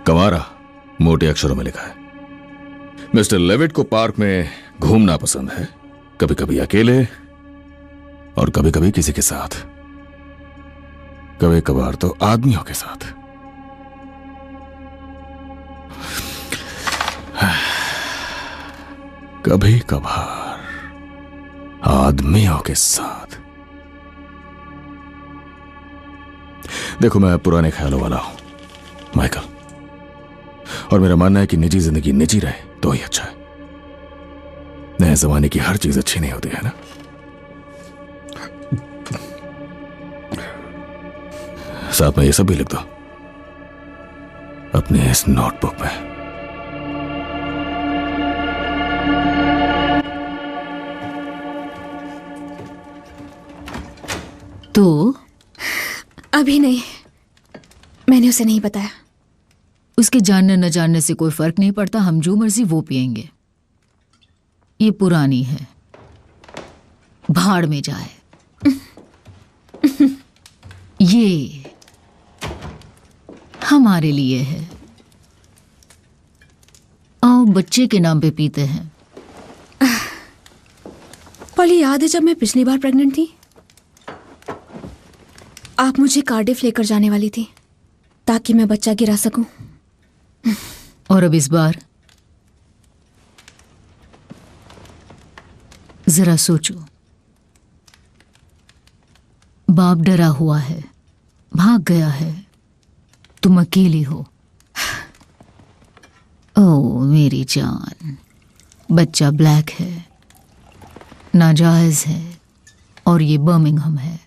Speaker 11: कंवारा मोटे अक्षरों में लिखा है। मिस्टर लेविट को पार्क में घूमना पसंद है, कभी कभी अकेले और कभी कभी किसी के साथ, कभी कभार तो आदमियों के साथ। कभी कभार आदमियों के साथ। देखो, मैं पुराने ख्यालों वाला हूं माइकल, और मेरा मानना है कि निजी जिंदगी निजी रहे तो ही अच्छा है। नए जमाने की हर चीज अच्छी नहीं होती है ना। साथ में ये सब भी लिख दो। अपने इस नोटबुक में।
Speaker 1: तो
Speaker 9: अभी नहीं, मैंने उसे नहीं बताया।
Speaker 1: उसके जानने न जानने से कोई फर्क नहीं पड़ता, हम जो मर्जी वो पिएंगे। ये पुरानी है, भाड़ में जाए। ये हमारे लिए है। आओ बच्चे के नाम पे पीते हैं।
Speaker 9: पॉली, याद है जब मैं पिछली बार प्रेग्नेंट थी, आप मुझे कार्डिफ लेकर जाने वाली थी ताकि मैं बच्चा गिरा सकूं।
Speaker 1: और अब इस बार जरा सोचो, बाप डरा हुआ है, भाग गया है, तुम अकेली हो। ओ मेरी जान, बच्चा ब्लैक है, नाजायज है, और ये बर्मिंघम है।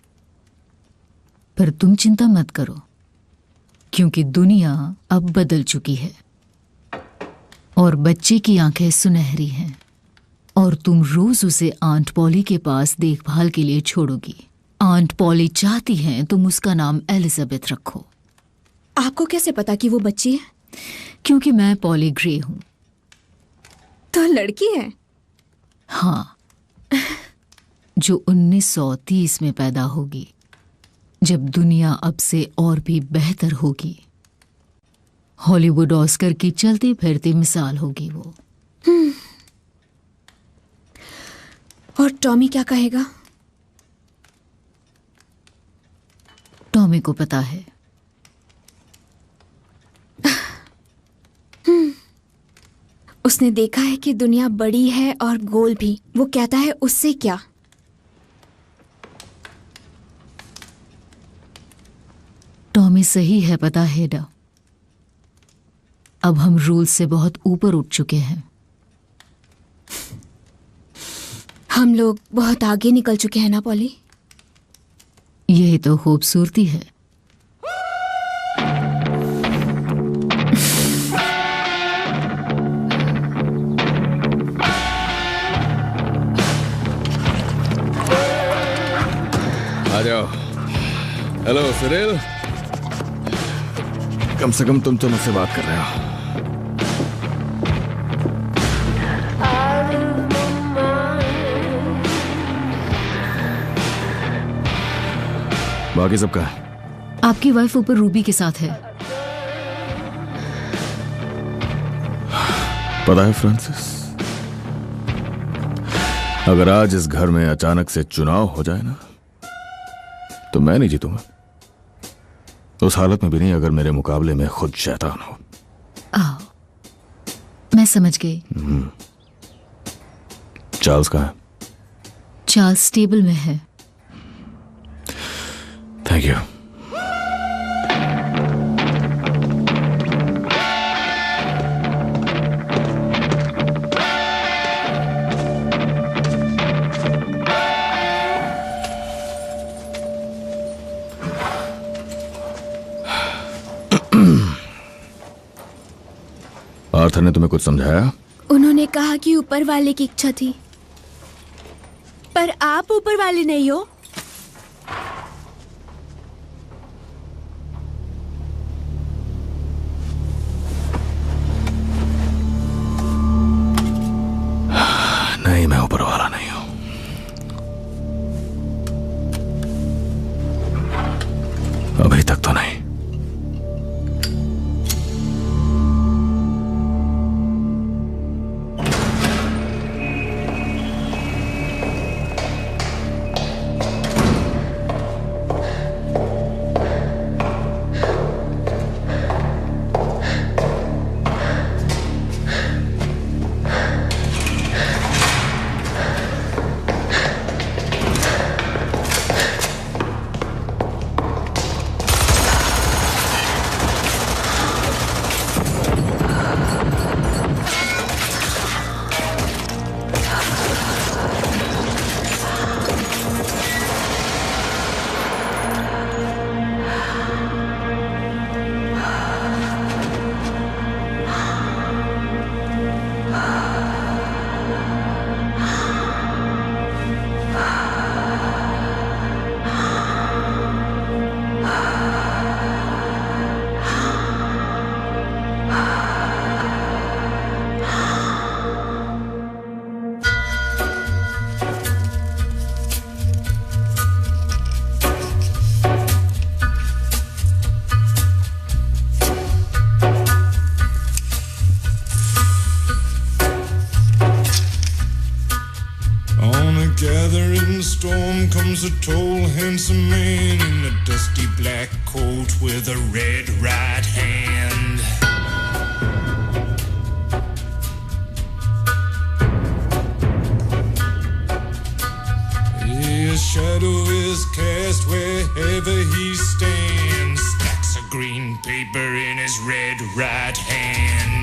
Speaker 1: पर तुम चिंता मत करो, क्योंकि दुनिया अब बदल चुकी है और बच्चे की आंखें सुनहरी हैं, और तुम रोज उसे आंट पॉली के पास देखभाल के लिए छोड़ोगी। आंट पॉली चाहती हैं तुम उसका नाम एलिजाबेथ रखो।
Speaker 9: आपको कैसे पता कि वो बच्ची है?
Speaker 1: क्योंकि मैं पॉली ग्रे हूं।
Speaker 9: तो लड़की है?
Speaker 1: हाँ, जो 1930 में पैदा होगी, जब दुनिया अब से और भी बेहतर होगी। हॉलीवुड ऑस्कर की चलती फिरती मिसाल होगी वो।
Speaker 9: और टॉमी क्या कहेगा?
Speaker 1: टॉमी को पता है।
Speaker 9: उसने देखा है कि दुनिया बड़ी है और गोल भी। वो कहता है उससे क्या?
Speaker 1: टॉमी सही है, पता है डा। अब हम रूल से बहुत ऊपर उठ चुके हैं।
Speaker 9: हम लोग बहुत आगे निकल चुके हैं ना पॉली?
Speaker 1: यही तो खूबसूरती है।
Speaker 11: आ जाओ। हेलो सिरिल, कम से कम तुम तो मुझसे बात कर रहे हो। बाकी सबका
Speaker 1: आपकी वाइफ ऊपर रूबी के साथ है।
Speaker 11: पता है फ्रांसिस, अगर आज इस घर में अचानक से चुनाव हो जाए ना, तो मैं नहीं जीतूंगा। उस हालत में भी नहीं अगर मेरे मुकाबले में खुद शैतान हो।
Speaker 1: आओ, मैं समझ गई।
Speaker 11: चार्ल्स कहाँ है?
Speaker 1: चार्ल्स टेबल में है।
Speaker 11: Thank you. आर्थर ने तुम्हें कुछ समझाया?
Speaker 9: उन्होंने कहा कि ऊपर वाले की इच्छा थी, पर आप ऊपर वाले नहीं हो।
Speaker 11: नहीं, मैं ऊपर वाला नहीं हूं। अभी तक तो नहीं।
Speaker 6: storm comes a tall, handsome man in a dusty black coat with a red right hand. His shadow is cast wherever he stands. Stacks of green paper in his red right hand.